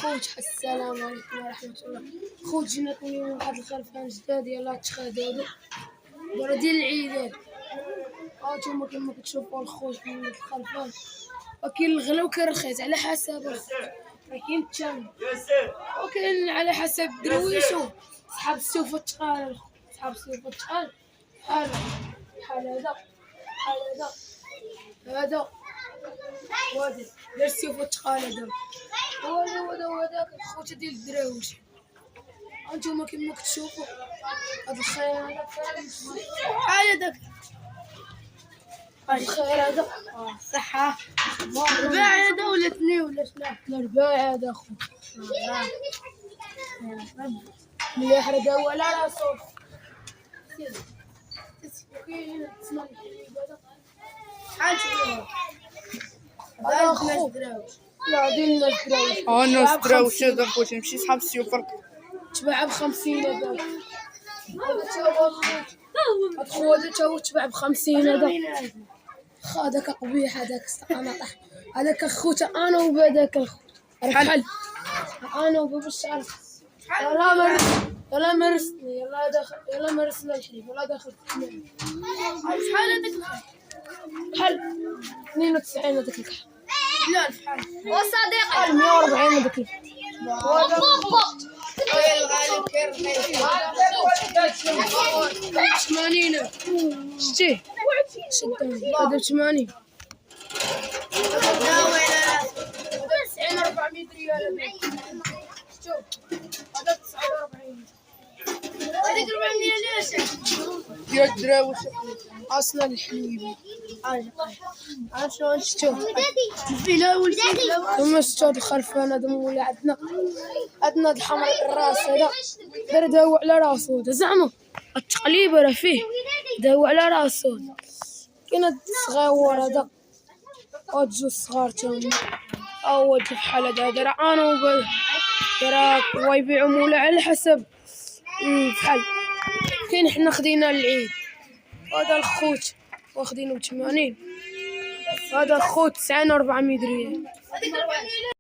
خوت السلام عليكم ورحمة الله. خوت جيناكم اليوم واحد الخرفان جداد يلاه تخدادو دابا ديال العيدات. هانتوما كيما كتشوفوا الخوت من الخرفان، وكاين الغلا وكاين الرخيص على حسب الخوت، كاين الثمن وكاين على حسب درويشو. صحاب السوفة الثقال الخوت، صحاب السوفة الثقال بحال هذا هذا وهذا داير السيوفة الثقال هذا وهذاك الخوت ديال الدراويش. هانتوما كيما كتشوفوا هاد الخير هذا بحال هذاك، هاد الخير هذا صحة رباع هذا ولا اثنين ولا ثلاثة؟ رباع هذا خوت مليح هذا هو على راسو. كاين تسمع الحليب هذا شحال تبيعو؟ هذا خو لا ديال الناس دراويش. الناس دراويش هذا خوتي ماشي صحاب السيوفة تباع ب50 هذاك. هذا تا هو الخوت، هاد خو هذا تا هو تباع ب50 هذا. هذاك قبيح هذاك انا طاح هذاك خوت انا وبهذاك الخوت بحال انا وبابا الشعر. يلا مرسني يلا مرسنا الحليب يلا داخل شحال هذاك الخوت؟ بحال 92 هذاك الكحل. لا بحال وصديقي 140 هذاك الكحل. وهذا الغالي كاين 80 شتيه شدها هذا 80 لا وين هذا 90 400 ريال. شوف هذا 49 هذيك 400 ليش ديال الدراويش اصلا الحليب. شلون شفتو الفيلا والفيلا ثم شفتو الخرفان هذا مولي عندنا الحمر الراس هذا دار داو على راسو هذا زعما التقليب راه فيه داو على راسو. كاين هاد الصغيور هذا هاد جوج صغار تا هما هو بحال هذا راه انا وباه راه هو يبيعو مولا على حسب بحال كاين حنا خدينا للعيد. هذا الخوت واخدينه ب80 هذا الخوت 90 400 ريال.